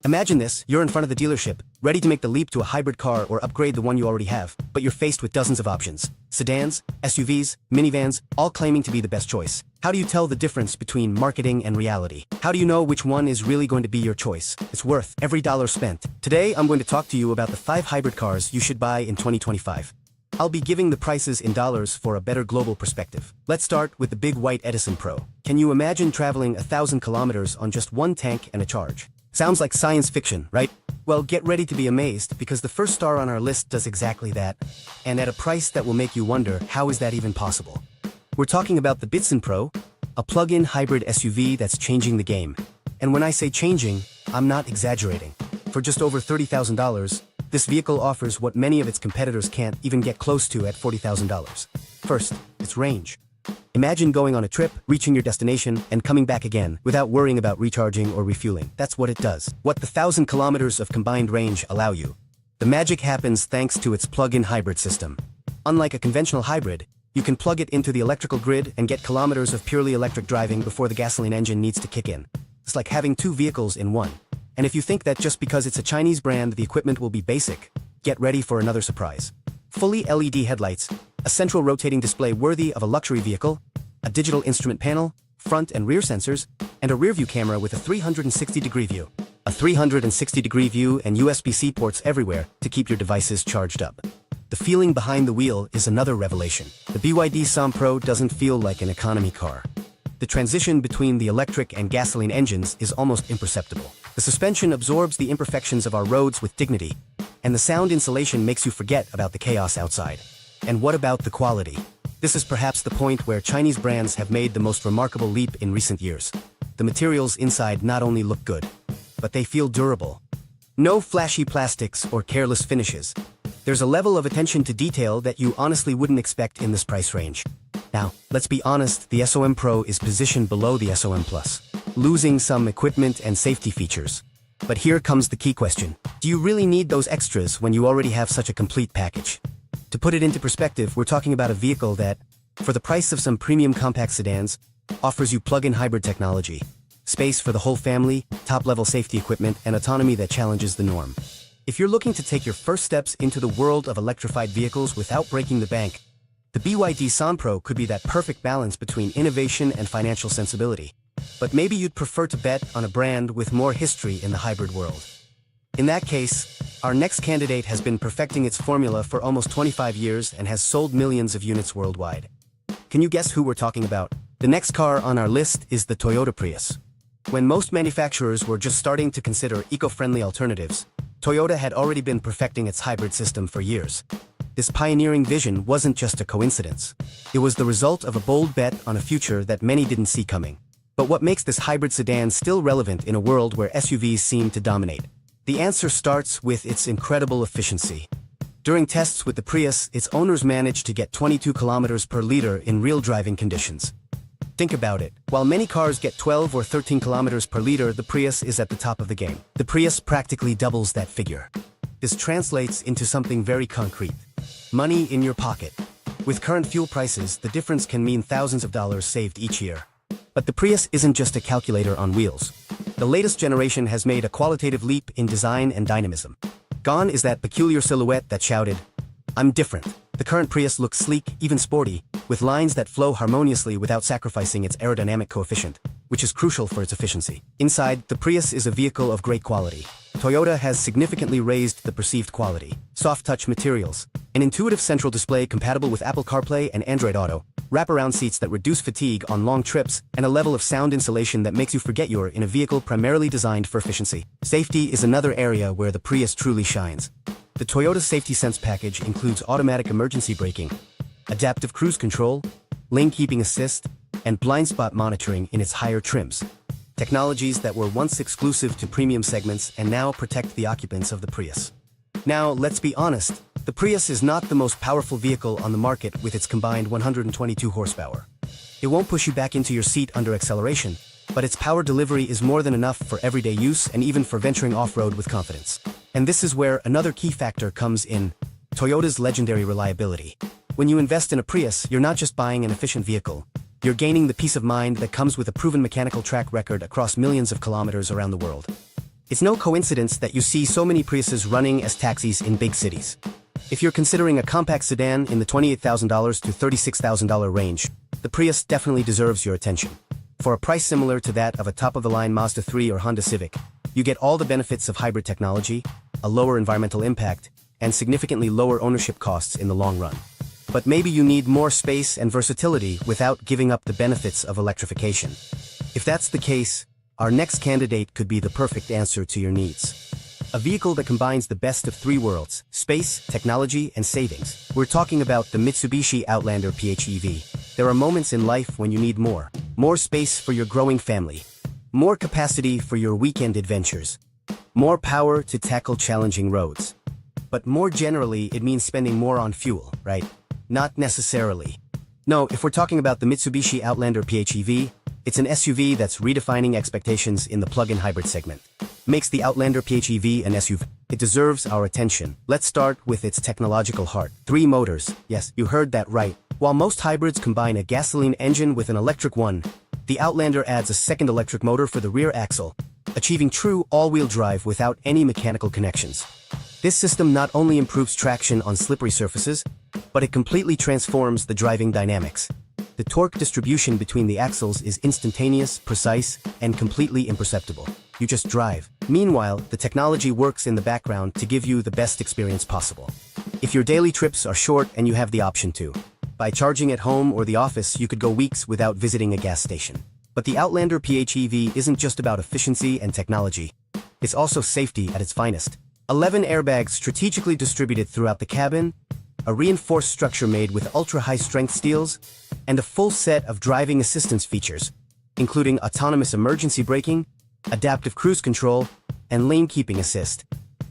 Imagine this, you're in front of the dealership, ready to make the leap to a hybrid car or upgrade the one you already have, but you're faced with dozens of options. Sedans, SUVs, minivans, all claiming to be the best choice. How do you tell the difference between marketing and reality? How do you know which one is really going to be your choice? It's worth every dollar spent. Today, I'm going to talk to you about the 5 hybrid cars you should buy in 2025. I'll be giving the prices in dollars for a better global perspective. Let's start with the big white Edison Pro. Can you imagine traveling 1,000 kilometers on just one tank and a charge? Sounds like science fiction, right? Well, get ready to be amazed because the first star on our list does exactly that, and at a price that will make you wonder, how is that even possible? We're talking about the Bitsun Pro, a plug-in hybrid SUV that's changing the game. And when I say changing, I'm not exaggerating. For just over $30,000, this vehicle offers what many of its competitors can't even get close to at $40,000. First, its range. Imagine going on a trip, reaching your destination, and coming back again without worrying about recharging or refueling. That's what it does. What the 1,000 kilometers of combined range allow you. The magic happens thanks to its plug-in hybrid system. Unlike a conventional hybrid, you can plug it into the electrical grid and get kilometers of purely electric driving before the gasoline engine needs to kick in. It's like having 2 vehicles in one. And if you think that just because it's a Chinese brand the equipment will be basic, get ready for another surprise. Fully LED headlights, a central rotating display worthy of a luxury vehicle, a digital instrument panel, front and rear sensors, and a rear-view camera with a 360-degree view. A 360-degree view and USB-C ports everywhere to keep your devices charged up. The feeling behind the wheel is another revelation. The BYD Sam Pro doesn't feel like an economy car. The transition between the electric and gasoline engines is almost imperceptible. The suspension absorbs the imperfections of our roads with dignity, and the sound insulation makes you forget about the chaos outside. And what about the quality? This is perhaps the point where Chinese brands have made the most remarkable leap in recent years. The materials inside not only look good, but they feel durable. No flashy plastics or careless finishes. There's a level of attention to detail that you honestly wouldn't expect in this price range. Now, let's be honest, the SOM Pro is positioned below the SOM Plus, losing some equipment and safety features. But here comes the key question. Do you really need those extras when you already have such a complete package? To put it into perspective, we're talking about a vehicle that, for the price of some premium compact sedans, offers you plug-in hybrid technology, space for the whole family, top-level safety equipment, and autonomy that challenges the norm. If you're looking to take your first steps into the world of electrified vehicles without breaking the bank, the BYD Sam Pro could be that perfect balance between innovation and financial sensibility. But maybe you'd prefer to bet on a brand with more history in the hybrid world. In that case, our next candidate has been perfecting its formula for almost 25 years and has sold millions of units worldwide. Can you guess who we're talking about? The next car on our list is the Toyota Prius. When most manufacturers were just starting to consider eco-friendly alternatives, Toyota had already been perfecting its hybrid system for years. This pioneering vision wasn't just a coincidence. It was the result of a bold bet on a future that many didn't see coming. But what makes this hybrid sedan still relevant in a world where SUVs seem to dominate? The answer starts with its incredible efficiency. During tests with the Prius, its owners managed to get 22 kilometers per liter in real driving conditions. Think about it. While many cars get 12 or 13 kilometers per liter, the Prius is at the top of the game. The Prius practically doubles that figure. This translates into something very concrete. Money in your pocket. With current fuel prices, the difference can mean thousands of dollars saved each year. But the Prius isn't just a calculator on wheels. The latest generation has made a qualitative leap in design and dynamism. Gone is that peculiar silhouette that shouted, "I'm different." The current Prius looks sleek, even sporty, with lines that flow harmoniously without sacrificing its aerodynamic coefficient, which is crucial for its efficiency. Inside, the Prius is a vehicle of great quality. Toyota has significantly raised the perceived quality. Soft-touch materials, an intuitive central display compatible with Apple CarPlay and Android Auto, wraparound seats that reduce fatigue on long trips, and a level of sound insulation that makes you forget you're in a vehicle primarily designed for efficiency. Safety is another area where the Prius truly shines. The Toyota Safety Sense package includes automatic emergency braking, adaptive cruise control, lane keeping assist, and blind spot monitoring in its higher trims. Technologies that were once exclusive to premium segments and now protect the occupants of the Prius. Now, let's be honest, the Prius is not the most powerful vehicle on the market with its combined 122 horsepower. It won't push you back into your seat under acceleration, but its power delivery is more than enough for everyday use and even for venturing off-road with confidence. And this is where another key factor comes in: Toyota's legendary reliability. When you invest in a Prius, you're not just buying an efficient vehicle. You're gaining the peace of mind that comes with a proven mechanical track record across millions of kilometers around the world. It's no coincidence that you see so many Priuses running as taxis in big cities. If you're considering a compact sedan in the $28,000 to $36,000 range, the Prius definitely deserves your attention. For a price similar to that of a top-of-the-line Mazda 3 or Honda Civic, you get all the benefits of hybrid technology, a lower environmental impact, and significantly lower ownership costs in the long run. But maybe you need more space and versatility without giving up the benefits of electrification. If that's the case, our next candidate could be the perfect answer to your needs. A vehicle that combines the best of three worlds: space, technology, and savings. We're talking about the Mitsubishi Outlander PHEV. There are moments in life when you need more. More space for your growing family. More capacity for your weekend adventures. More power to tackle challenging roads. But more generally, it means spending more on fuel, right? Not necessarily. No, if we're talking about the Mitsubishi Outlander PHEV, it's an SUV that's redefining expectations in the plug-in hybrid segment. Makes the Outlander PHEV an SUV. It deserves our attention. Let's start with its technological heart. 3 motors. Yes, you heard that right. While most hybrids combine a gasoline engine with an electric one, the Outlander adds a second electric motor for the rear axle, achieving true all-wheel drive without any mechanical connections. This system not only improves traction on slippery surfaces, but it completely transforms the driving dynamics. The torque distribution between the axles is instantaneous, precise, and completely imperceptible. You just drive. Meanwhile, the technology works in the background to give you the best experience possible. If your daily trips are short and you have the option to, by charging at home or the office, you could go weeks without visiting a gas station. But the Outlander PHEV isn't just about efficiency and technology. It's also safety at its finest. 11 airbags strategically distributed throughout the cabin, a reinforced structure made with ultra-high-strength steels, and a full set of driving assistance features, including autonomous emergency braking, adaptive cruise control, and lane keeping assist.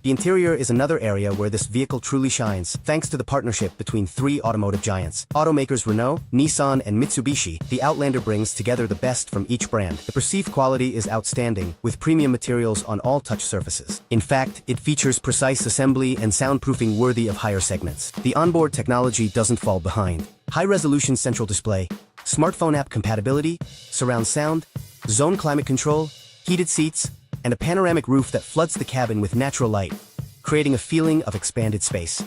The interior is another area where this vehicle truly shines, thanks to the partnership between 3 automotive giants. Automakers Renault, Nissan, and Mitsubishi, the Outlander brings together the best from each brand. The perceived quality is outstanding, with premium materials on all touch surfaces. In fact, it features precise assembly and soundproofing worthy of higher segments. The onboard technology doesn't fall behind. High-resolution central display, smartphone app compatibility, surround sound, zone climate control, heated seats, and a panoramic roof that floods the cabin with natural light, creating a feeling of expanded space.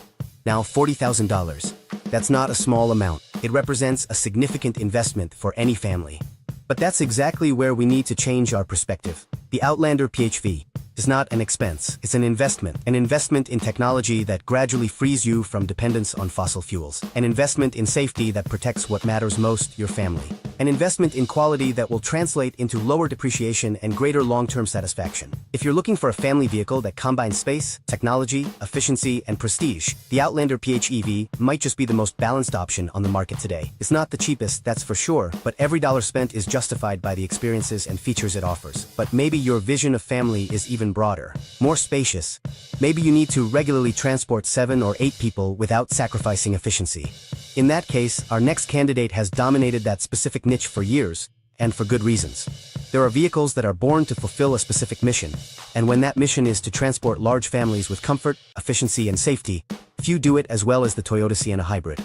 Now, $40,000. That's not a small amount. It represents a significant investment for any family. But that's exactly where we need to change our perspective. The Outlander PHEV is not an expense, it's an investment in technology that gradually frees you from dependence on fossil fuels, an investment in safety that protects what matters most, your family, an investment in quality that will translate into lower depreciation and greater long-term satisfaction. If you're looking for a family vehicle that combines space, technology, efficiency, and prestige, the Outlander PHEV might just be the most balanced option on the market today. It's not the cheapest, that's for sure, but every dollar spent is justified by the experiences and features it offers. But maybe your vision of family is even broader, more spacious. Maybe you need to regularly transport 7 or 8 people without sacrificing efficiency. In that case, our next candidate has dominated that specific niche for years, and for good reasons. There are vehicles that are born to fulfill a specific mission, and when that mission is to transport large families with comfort, efficiency, and safety, few do it as well as the Toyota Sienna Hybrid.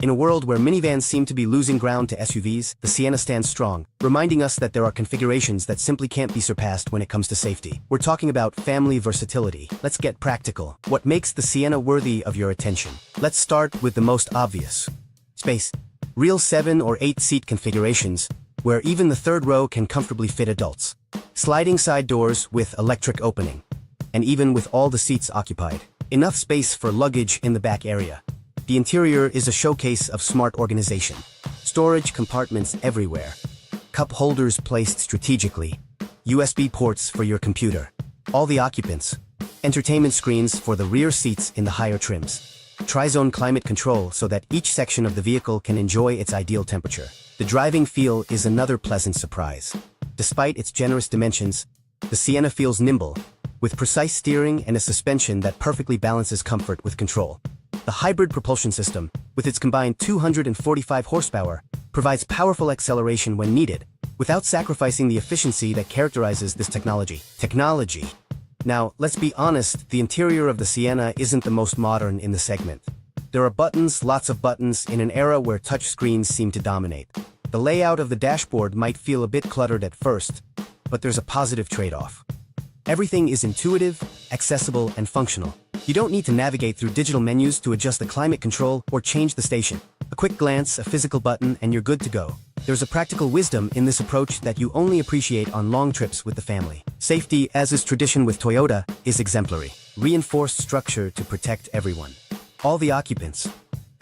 In a world where minivans seem to be losing ground to SUVs, the Sienna stands strong, reminding us that there are configurations that simply can't be surpassed when it comes to safety. We're talking about family versatility. Let's get practical. What makes the Sienna worthy of your attention? Let's start with the most obvious. Space. Real 7 or 8 seat configurations, where even the third row can comfortably fit adults. Sliding side doors with electric opening. And even with all the seats occupied, enough space for luggage in the back area. The interior is a showcase of smart organization. Storage compartments everywhere. Cup holders placed strategically. USB ports for your computer. All the occupants. Entertainment screens for the rear seats in the higher trims. Tri-zone climate control so that each section of the vehicle can enjoy its ideal temperature. The driving feel is another pleasant surprise. Despite its generous dimensions, the Sienna feels nimble, with precise steering and a suspension that perfectly balances comfort with control. The hybrid propulsion system, with its combined 245 horsepower, provides powerful acceleration when needed, without sacrificing the efficiency that characterizes this technology. Now, let's be honest, the interior of the Sienna isn't the most modern in the segment. There are buttons, lots of buttons, in an era where touchscreens seem to dominate. The layout of the dashboard might feel a bit cluttered at first, but there's a positive trade-off. Everything is intuitive, accessible, and functional. You don't need to navigate through digital menus to adjust the climate control or change the station. A quick glance, a physical button, and you're good to go. There's a practical wisdom in this approach that you only appreciate on long trips with the family. Safety, as is tradition with Toyota, is exemplary. Reinforced structure to protect everyone. All the occupants.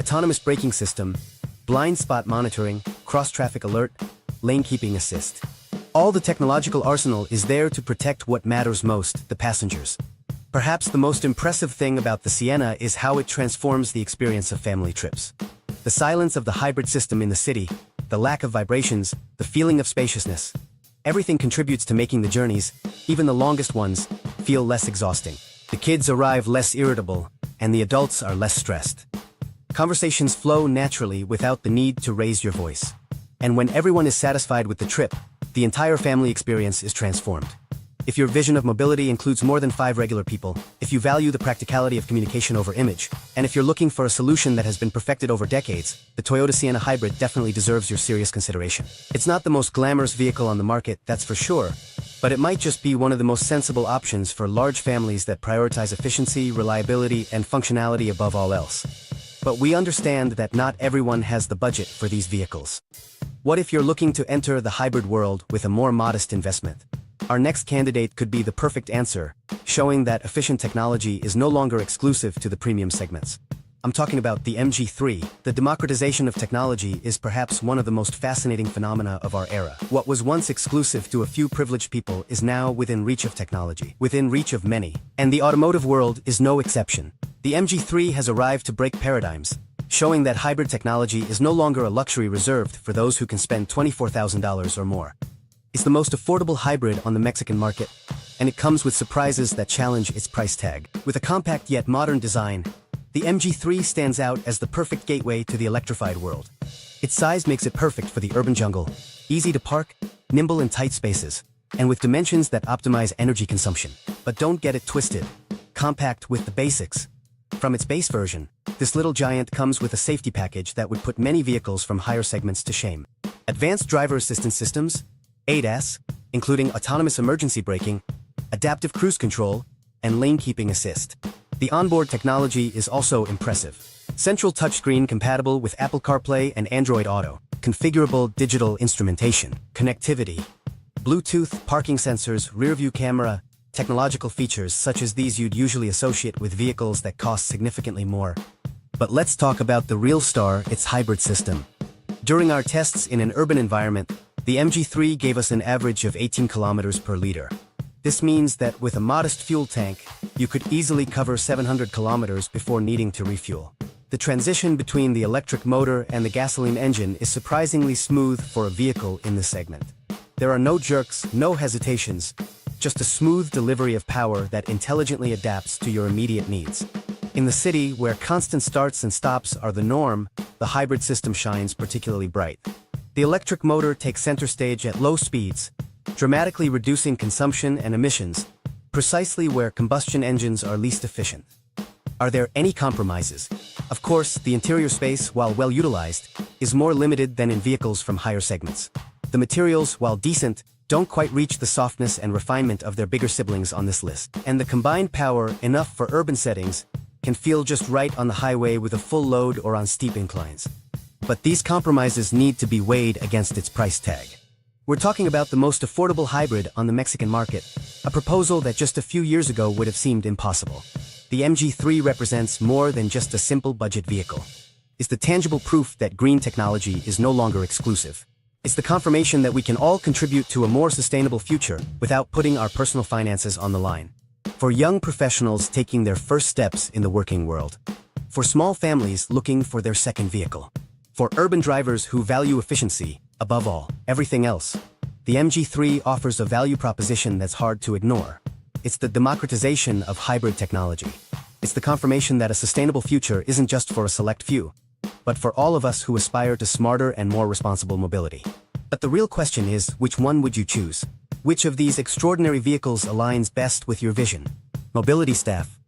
Autonomous braking system, blind spot monitoring, cross-traffic alert, lane keeping assist. All the technological arsenal is there to protect what matters most, the passengers. Perhaps the most impressive thing about the Sienna is how it transforms the experience of family trips. The silence of the hybrid system in the city, the lack of vibrations, the feeling of spaciousness. Everything contributes to making the journeys, even the longest ones, feel less exhausting. The kids arrive less irritable, and the adults are less stressed. Conversations flow naturally without the need to raise your voice. And when everyone is satisfied with the trip, the entire family experience is transformed. If your vision of mobility includes more than 5 regular people, if you value the practicality of communication over image, and if you're looking for a solution that has been perfected over decades, the Toyota Sienna Hybrid definitely deserves your serious consideration. It's not the most glamorous vehicle on the market, that's for sure, but it might just be one of the most sensible options for large families that prioritize efficiency, reliability, and functionality above all else. But we understand that not everyone has the budget for these vehicles. What if you're looking to enter the hybrid world with a more modest investment? Our next candidate could be the perfect answer, showing that efficient technology is no longer exclusive to the premium segments. I'm talking about the MG3. The democratization of technology is perhaps one of the most fascinating phenomena of our era. What was once exclusive to a few privileged people is now within reach of technology, within reach of many. And the automotive world is no exception. The MG3 has arrived to break paradigms, showing that hybrid technology is no longer a luxury reserved for those who can spend $24,000 or more. It's the most affordable hybrid on the Mexican market, and it comes with surprises that challenge its price tag. With a compact yet modern design, the MG3 stands out as the perfect gateway to the electrified world. Its size makes it perfect for the urban jungle, easy to park, nimble in tight spaces, and with dimensions that optimize energy consumption. But don't get it twisted. Compact with the basics. From its base version, this little giant comes with a safety package that would put many vehicles from higher segments to shame. Advanced driver assistance systems, ADAS, including autonomous emergency braking, adaptive cruise control, and lane keeping assist. The onboard technology is also impressive. Central touchscreen compatible with Apple CarPlay and Android Auto, configurable digital instrumentation, connectivity, Bluetooth, parking sensors, rear-view camera, technological features such as these you'd usually associate with vehicles that cost significantly more. But let's talk about the real star, its hybrid system. During our tests in an urban environment, the MG3 gave us an average of 18 kilometers per liter. This means that with a modest fuel tank, you could easily cover 700 kilometers before needing to refuel. The transition between the electric motor and the gasoline engine is surprisingly smooth for a vehicle in this segment. There are no jerks, no hesitations, just a smooth delivery of power that intelligently adapts to your immediate needs. In the city, where constant starts and stops are the norm, the hybrid system shines particularly bright. The electric motor takes center stage at low speeds, dramatically reducing consumption and emissions, precisely where combustion engines are least efficient. Are there any compromises? Of course, the interior space, while well utilized, is more limited than in vehicles from higher segments. The materials, while decent, don't quite reach the softness and refinement of their bigger siblings on this list. And the combined power, enough for urban settings, can feel just right on the highway with a full load or on steep inclines. But these compromises need to be weighed against its price tag. We're talking about the most affordable hybrid on the Mexican market, a proposal that just a few years ago would have seemed impossible. The MG3 represents more than just a simple budget vehicle. It's the tangible proof that green technology is no longer exclusive. It's the confirmation that we can all contribute to a more sustainable future without putting our personal finances on the line. For young professionals taking their first steps in the working world. For small families looking for their second vehicle. For urban drivers who value efficiency, above all, everything else, the MG3 offers a value proposition that's hard to ignore. It's the democratization of hybrid technology. It's the confirmation that a sustainable future isn't just for a select few, but for all of us who aspire to smarter and more responsible mobility. But the real question is, which one would you choose? Which of these extraordinary vehicles aligns best with your vision? Mobility staff,